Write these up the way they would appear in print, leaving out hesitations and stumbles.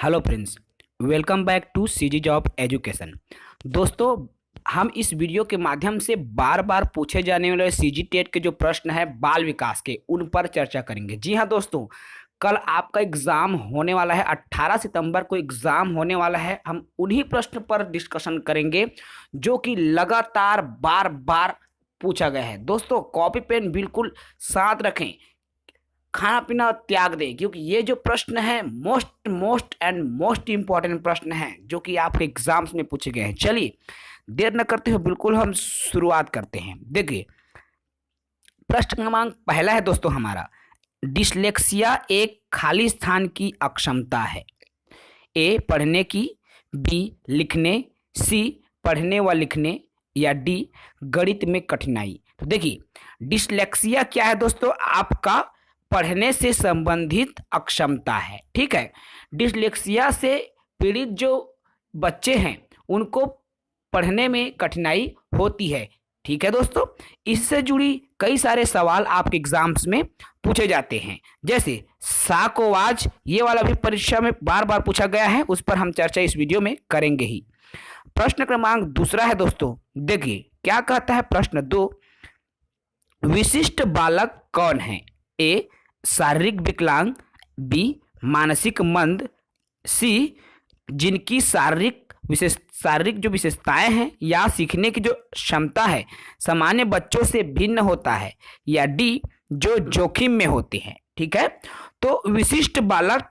Hello friends, welcome back to CG job education. दोस्तों, हम इस वीडियो के माध्यम से बार बार पूछे जाने वाले सीजी टेट के जो प्रश्न है बाल विकास के, उन पर चर्चा करेंगे। जी हाँ दोस्तों, कल आपका एग्ज़ाम होने वाला है, 18 सितंबर को एग्ज़ाम होने वाला है। हम उन्हीं प्रश्न पर डिस्कशन करेंगे जो कि लगातार बार बार पूछा गया है। दोस्तों, कॉपी पेन बिल्कुल साथ रखें, खाना पीना त्याग दें, क्योंकि ये जो प्रश्न है मोस्ट इंपॉर्टेंट प्रश्न है जो कि आपके एग्जाम्स में पूछे गए हैं। चलिए देर न करते हुए बिल्कुल हम शुरुआत करते हैं। देखिए, प्रश्न क्रमांक पहला है दोस्तों हमारा, डिसलेक्सिया एक खाली स्थान की अक्षमता है। ए पढ़ने की, बी लिखने, सी पढ़ने व लिखने, या डी गणित में कठिनाई। तो देखिए, डिसलेक्सिया क्या है दोस्तों? आपका पढ़ने से संबंधित अक्षमता है। ठीक है, डिसलेक्सिया से पीड़ित जो बच्चे हैं उनको पढ़ने में कठिनाई होती है। ठीक है दोस्तों, इससे जुड़ी कई सारे सवाल आपके एग्जाम्स में पूछे जाते हैं, जैसे साकोवाज, ये वाला भी परीक्षा में बार बार पूछा गया है, उस पर हम चर्चा इस वीडियो में करेंगे ही। प्रश्न क्रमांक दूसरा है दोस्तों, देखिए क्या कहता है प्रश्न 2, विशिष्ट बालक कौन है? ए शारीरिक विकलांग, बी मानसिक मंद, सी जिनकी शारीरिक जो विशेषताएं हैं या सीखने की जो क्षमता है सामान्य बच्चों से भिन्न होता है, या डी जो जोखिम में होते हैं। ठीक है, तो विशिष्ट बालक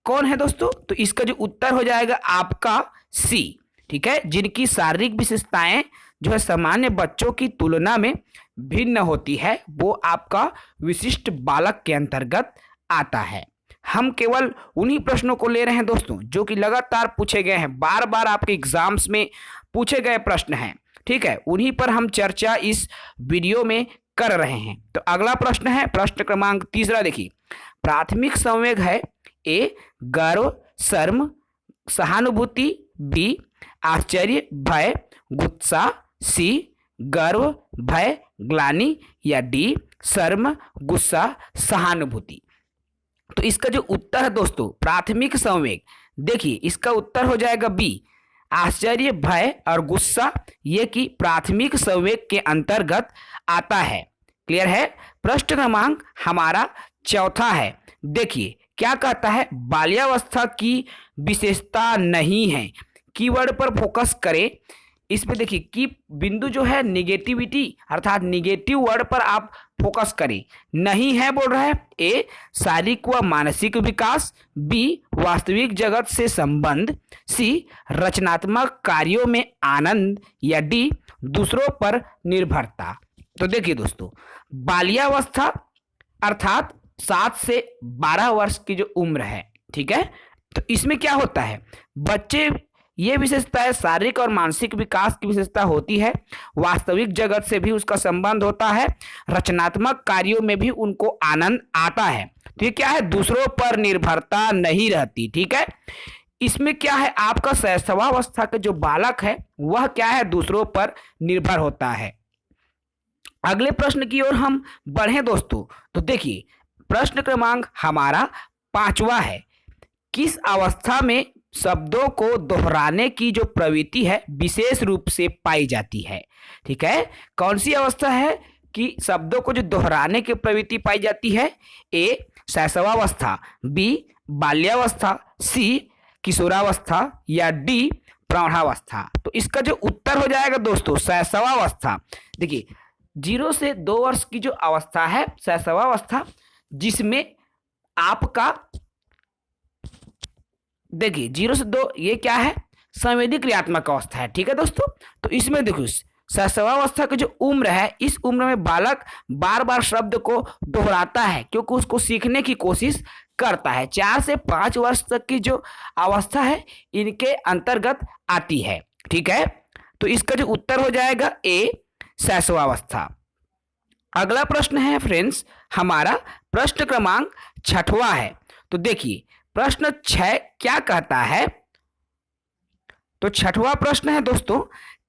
कौन है दोस्तों? तो इसका जो उत्तर हो जाएगा आपका सी। ठीक है, जिनकी शारीरिक विशेषताएं जो है सामान्य बच्चों की तुलना में भिन्न होती है, वो आपका विशिष्ट बालक के अंतर्गत आता है। हम केवल उन्हीं प्रश्नों को ले रहे हैं दोस्तों जो कि लगातार पूछे गए हैं, बार बार आपके एग्जाम्स में पूछे गए प्रश्न हैं। ठीक है, उन्हीं पर हम चर्चा इस वीडियो में कर रहे हैं। तो अगला प्रश्न है प्रश्न क्रमांक तीसरा। देखिए, प्राथमिक संवेग है ए गर्व शर्म सहानुभूति, बी आश्चर्य भय गुस्सा, सी गर्व भय ग्लानि, या डी शर्म गुस्सा सहानुभूति। तो इसका जो उत्तर है दोस्तों प्राथमिक संवेग, देखिए इसका उत्तर हो जाएगा बी आश्चर्य भय और गुस्सा, ये कि प्राथमिक संवेग के अंतर्गत आता है। क्लियर है? प्रश्न क्रमांक हमारा चौथा है। देखिए क्या कहता है, बाल्यावस्था की विशेषता नहीं है। कीवर्ड पर फोकस करें। इसमें देखिए की बिंदु जो है निगेटिविटी अर्थात निगेटिव वर्ड पर आप फोकस करें। नहीं है बोल रहा है ए शारीरिक व मानसिक विकास, बी वास्तविक जगत से संबंध, सी रचनात्मक कार्यों में आनंद, या डी दूसरों पर निर्भरता। तो देखिए दोस्तों, बाल्यावस्था अर्थात 7 से 12 वर्ष की जो उम्र है, ठीक है, तो इसमें क्या होता है, बच्चे ये विशेषता है शारीरिक और मानसिक विकास की विशेषता होती है, वास्तविक जगत से भी उसका संबंध होता है, रचनात्मक कार्यों में भी उनको आनंद आता है। तो ये क्या है, दूसरों पर निर्भरता नहीं रहती। ठीक है, इसमें क्या है, आपका शैशवावस्था का जो बालक है वह क्या है, दूसरों पर निर्भर होता है। अगले प्रश्न की ओर हम बढ़े दोस्तों, तो देखिए प्रश्न क्रमांक हमारा 5वां है, किस अवस्था में शब्दों को दोहराने की जो प्रवृत्ति है विशेष रूप से पाई जाती है? ठीक है, कौन सी अवस्था है कि शब्दों को जो दोहराने की प्रवृत्ति पाई जाती है? ए शैशवावस्था, बी बाल्यावस्था, सी किशोरावस्था, या डी प्रौढ़ावस्था। तो इसका जो उत्तर हो जाएगा दोस्तों शैशवावस्था। देखिए 0 से 2 वर्ष की जो अवस्था है शैशवावस्था, जिसमें आपका देखिए 0 से 2 ये क्या है, संवेदी क्रियात्मक अवस्था है। ठीक है दोस्तों, तो इसमें देखो शैशवावस्था की जो उम्र है, इस उम्र में बालक बार बार शब्द को दोहराता है क्योंकि उसको सीखने की कोशिश करता है। 4 से 5 वर्ष तक की जो अवस्था है इनके अंतर्गत आती है। ठीक है, तो इसका जो उत्तर हो जाएगा ए शैशवावस्था। अगला प्रश्न है फ्रेंड्स हमारा प्रश्न क्रमांक 6वां है। तो देखिए प्रश्न 6 क्या कहता है, तो छठवां प्रश्न है दोस्तों,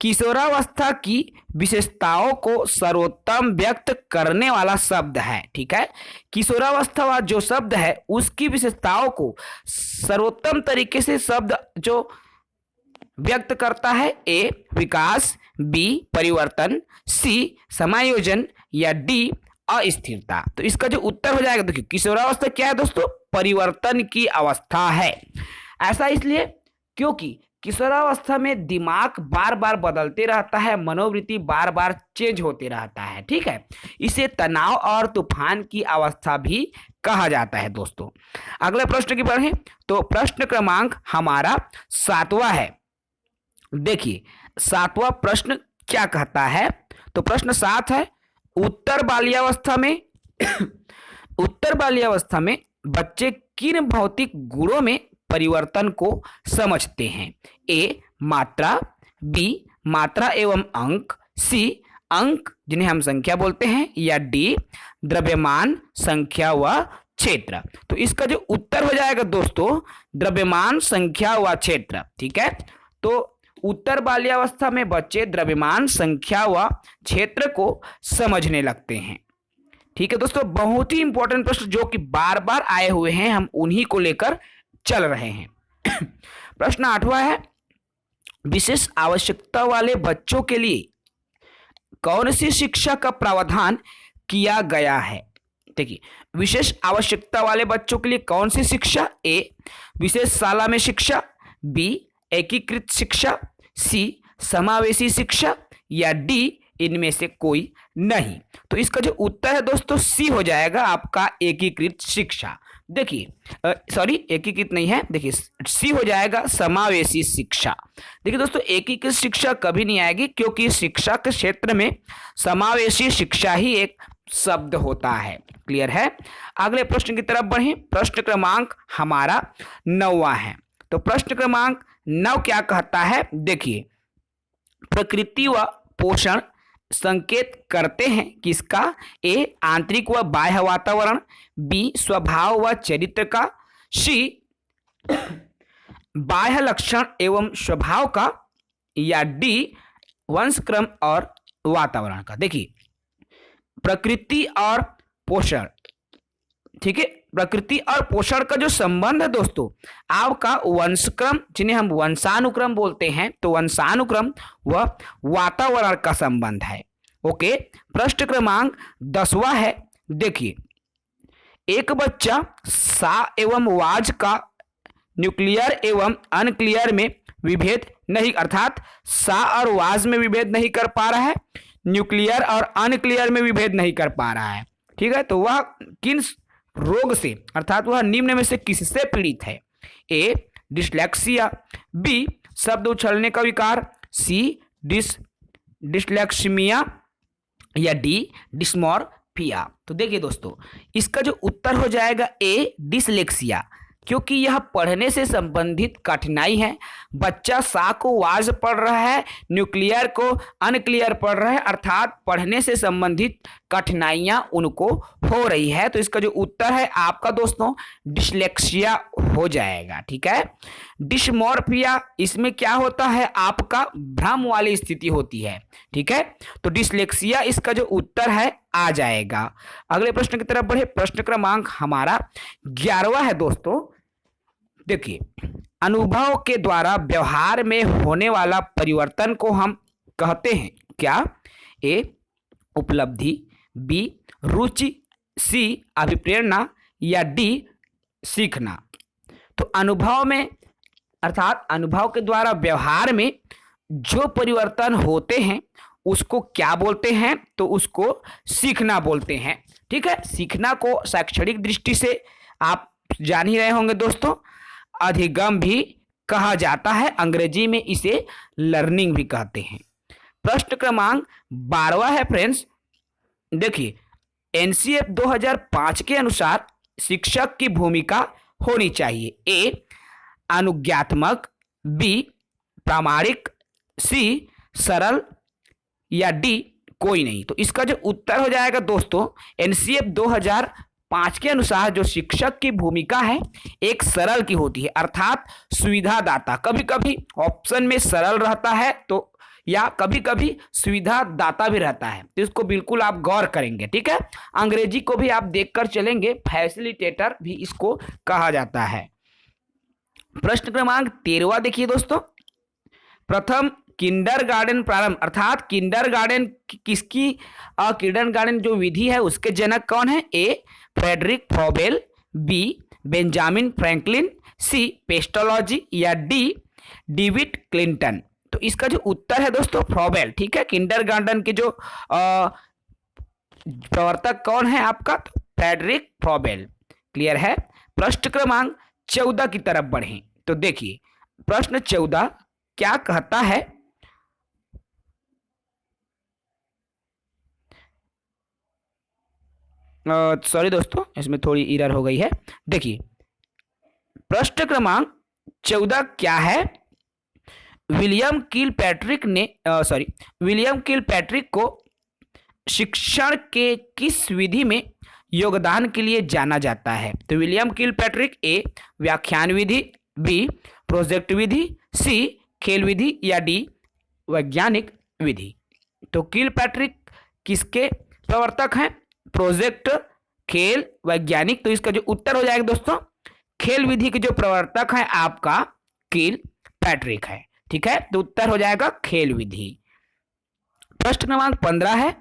किशोरावस्था की विशेषताओं को सर्वोत्तम व्यक्त करने वाला शब्द है। ठीक है, किशोरावस्था जो शब्द है उसकी विशेषताओं को सर्वोत्तम तरीके से शब्द जो व्यक्त करता है, ए विकास, बी परिवर्तन, सी समायोजन या डी अस्थिरता। तो इसका जो उत्तर हो जाएगा, देखिए किशोरावस्था क्या है दोस्तों, परिवर्तन की अवस्था है। ऐसा इसलिए क्योंकि किशोरावस्था में दिमाग बार बार बदलते रहता है, मनोवृत्ति बार बार चेंज होते रहता है। ठीक है, इसे तनाव और तूफान की अवस्था भी कहा जाता है दोस्तों। अगले प्रश्न की पढ़ें तो प्रश्न क्रमांक हमारा 7वां है। देखिए 7वां प्रश्न क्या कहता है, तो प्रश्न 7 है, उत्तर बाल्यावस्था में उत्तर बाल्यावस्था में बच्चे किन भौतिक गुणों में परिवर्तन को समझते हैं? ए मात्रा, बी मात्रा एवं अंक, सी अंक जिन्हें हम संख्या बोलते हैं, या डी द्रव्यमान, संख्या व क्षेत्र। तो इसका जो उत्तर हो जाएगा दोस्तों, द्रव्यमान, संख्या व क्षेत्र। ठीक है, तो उत्तर बाल्यावस्था में बच्चे द्रव्यमान, संख्या व क्षेत्र को समझने लगते हैं। ठीक है दोस्तों, बहुत ही इंपॉर्टेंट प्रश्न जो कि बार बार आए हुए हैं, हम उन्हीं को लेकर चल रहे हैं। प्रश्न 8वां है, विशेष आवश्यकता वाले बच्चों के लिए कौन सी शिक्षा का प्रावधान किया गया है? देखिए विशेष आवश्यकता वाले बच्चों के लिए कौन सी शिक्षा? ए विशेष शाला में शिक्षा, बी एकीकृत शिक्षा, सी समावेशी शिक्षा, या डी इनमें से कोई नहीं। तो इसका जो उत्तर है दोस्तों सी हो जाएगा आपका, एकीकृत शिक्षा। देखिए सॉरी एकीकृत नहीं है, देखिए सी हो जाएगा समावेशी शिक्षा। देखिए दोस्तों एकीकृत शिक्षा कभी नहीं आएगी क्योंकि शिक्षा के क्षेत्र में समावेशी शिक्षा ही एक शब्द होता है। क्लियर है, अगले प्रश्न की तरफ बढ़ें। प्रश्न क्रमांक हमारा 9वां है। तो प्रश्न क्रमांक 9 क्या कहता है, देखिए प्रकृति व पोषण संकेत करते हैं किसका? ए आंतरिक व बाह्य वातावरण, बी स्वभाव व चरित्र का, सी बाह्य लक्षण एवं स्वभाव का, या डी वंशक्रम और वातावरण का। देखिए प्रकृति और पोषण, ठीक है, प्रकृति और पोषण का जो संबंध है दोस्तों, आपका वंशक्रम जिन्हें हम वंशानुक्रम बोलते हैं, तो वंशानुक्रम व वातावरण का संबंध है। ओके, प्रश्न क्रमांक 10वां है। देखिए एक बच्चा सा एवं वाज का न्यूक्लियर एवं अनक्लियर में विभेद नहीं, अर्थात सा और वाज में विभेद नहीं कर पा रहा है, न्यूक्लियर और अनक्लियर में विभेद नहीं कर पा रहा है। ठीक है, तो वह किन रोग से, अर्थात वह निम्न में से किससे पीड़ित है? ए डिस्लेक्सिया, बी शब्द उछलने का विकार, सी डिस्लेक्सिमिया, या डी डिस्मॉर्फिया। तो देखिए दोस्तों इसका जो उत्तर हो जाएगा ए डिसलेक्सिया, क्योंकि यह पढ़ने से संबंधित कठिनाई है। बच्चा सा को वाज पढ़ रहा है, न्यूक्लियर को अनक्लियर पढ़ रहा है, अर्थात पढ़ने से संबंधित कठिनाइयां उनको हो रही है। तो इसका जो उत्तर है आपका दोस्तों डिसलेक्सिया हो जाएगा। ठीक है, डिस्मॉर्फिया इसमें क्या होता है, आपका भ्रम वाली स्थिति होती है। ठीक है, तो डिसलेक्सिया इसका जो उत्तर है आ जाएगा। अगले प्रश्न की तरफ बढ़े। प्रश्न क्रमांक हमारा 11वां है दोस्तों। देखिए अनुभव के द्वारा व्यवहार में होने वाला परिवर्तन को हम कहते हैं क्या? ए उपलब्धि, बी रुचि, सी अभिप्रेरणा, या डी सीखना। तो अनुभव में, अर्थात अनुभव के द्वारा व्यवहार में जो परिवर्तन होते हैं उसको क्या बोलते हैं? तो उसको सीखना बोलते हैं। ठीक है, सीखना को शैक्षणिक दृष्टि से आप जान ही रहे होंगे दोस्तों, अधिगम भी कहा जाता है, अंग्रेजी में इसे लर्निंग भी कहते हैं। प्रश्न क्रमांक 12वां है फ्रेंड्स। देखिए एनसीएफ 2005 के अनुसार शिक्षक की भूमिका होनी चाहिए। ए अनुज्ञात्मक, बी प्रामाणिक, सी सरल, या डी कोई नहीं। तो इसका जो उत्तर हो जाएगा दोस्तों एनसीएफ 5 के अनुसार जो शिक्षक की भूमिका है एक सरल की होती है, अर्थात सुविधादाता। कभी कभी ऑप्शन में सरल रहता है तो या कभी कभी सुविधादाता भी रहता है, तो इसको बिल्कुल आप गौर करेंगे, ठीक है। अंग्रेजी को भी आप देखकर चलेंगे, फैसिलिटेटर भी इसको कहा जाता है। प्रश्न क्रमांक 13वां देखिए दोस्तों। प्रथम किंडरगार्टन प्रारंभ, अर्थात किंडरगार्टन किसकी किंडरगार्टन जो विधि है उसके जनक कौन है? A Frederick Froebel, B Benjamin Franklin, C Pestalozzi या डी डेविड क्लिंटन। तो इसका जो उत्तर है दोस्तों फ्रोबेल, ठीक है। किंडरगार्टन के जो प्रवर्तक कौन है आपका? तो फ्रेडरिक फ्रोबेल। क्लियर है। प्रश्न क्रमांक 14 की तरफ बढ़ें तो देखिए प्रश्न 14 क्या कहता है। सॉरी दोस्तों, इसमें थोड़ी एरर हो गई है। देखिए प्रश्न क्रमांक 14 क्या है? विलियम किलपैट्रिक को शिक्षण के किस विधि में योगदान के लिए जाना जाता है? तो विलियम किलपैट्रिक ए व्याख्यान विधि, बी प्रोजेक्ट विधि, सी खेल विधि या डी वैज्ञानिक विधि। तो किलपैट्रिक किसके प्रवर्तक हैं? प्रोजेक्ट, खेल, वैज्ञानिक। तो इसका जो उत्तर हो जाएगा दोस्तों खेल विधि के जो प्रवर्तक है आपका किलपैट्रिक है, ठीक है। तो उत्तर हो जाएगा खेल विधि। प्रश्न क्रमांक 15 है,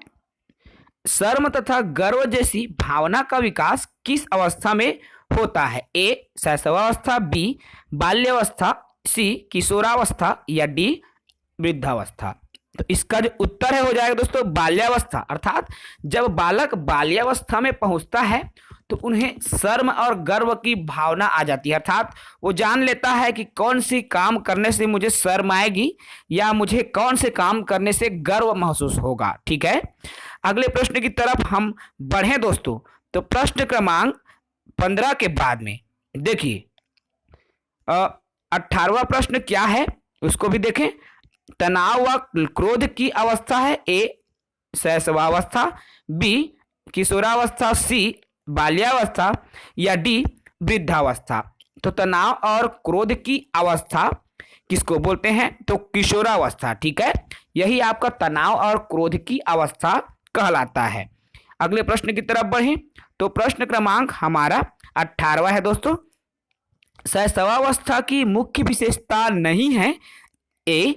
शर्म तथा गर्व जैसी भावना का विकास किस अवस्था में होता है? ए शैशवावस्था, बी बाल्यावस्था, सी किशोरावस्था या डी वृद्धावस्था। तो इसका जो उत्तर है हो जाएगा दोस्तों बाल्यावस्था, अर्थात जब बालक बाल्यावस्था में पहुंचता है तो उन्हें शर्म और गर्व की भावना आ जाती है, अर्थात वो जान लेता है कि कौन सी काम करने से मुझे शर्म आएगी या मुझे कौन से काम करने से गर्व महसूस होगा, ठीक है। अगले प्रश्न की तरफ हम बढ़ें दोस्तों। तो प्रश्न क्रमांक 15 के बाद में देखिए 18वां प्रश्न क्या है उसको भी देखें। तनाव व क्रोध की अवस्था है? ए शैशवावस्था, बी किशोरावस्था, सी बाल्यावस्था या डी वृद्धावस्था। तो तनाव और क्रोध की अवस्था किसको बोलते हैं? तो किशोरावस्था, ठीक है। यही आपका तनाव और क्रोध की अवस्था कहलाता है। अगले प्रश्न की तरफ बढ़ें तो प्रश्न क्रमांक हमारा 18वां है दोस्तों। शैशवावस्था की मुख्य विशेषता नहीं है? ए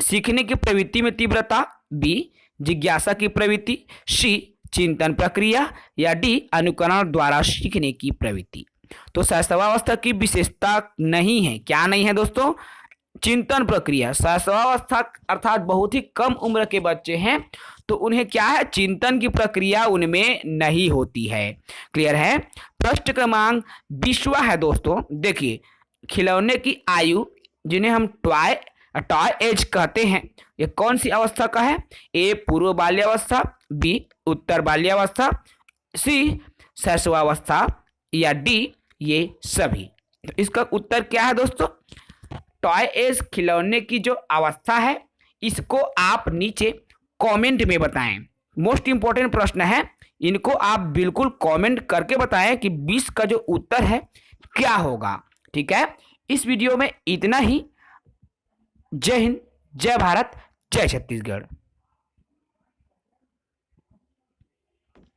सीखने की प्रवृत्ति में तीव्रता, बी जिज्ञासा की प्रवृत्ति, सी चिंतन प्रक्रिया या डी अनुकरण द्वारा सीखने की प्रवृत्ति। तो शैशवावस्था की विशेषता नहीं है, क्या नहीं है दोस्तों? चिंतन प्रक्रिया। शैशवावस्था अर्थात बहुत ही कम उम्र के बच्चे हैं तो उन्हें क्या है? चिंतन की प्रक्रिया उनमें नहीं होती है। क्लियर है। प्रश्न क्रमांक 20वां है दोस्तों। देखिए खिलौने की आयु जिन्हें हम टॉय एज कहते हैं, ये कौन सी अवस्था का है? ए पूर्व बाल्यावस्था, बी उत्तर बाल्यावस्था, सी शैशवावस्था या डी ये सभी। तो इसका उत्तर क्या है दोस्तों? टॉय एज खिलौने की जो अवस्था है इसको आप नीचे कमेंट में बताएं। मोस्ट इंपॉर्टेंट प्रश्न है, इनको आप बिल्कुल कमेंट करके बताएं कि 20 का जो उत्तर है क्या होगा, ठीक है। इस वीडियो में इतना ही। जय हिंद, जय भारत, जय छत्तीसगढ़।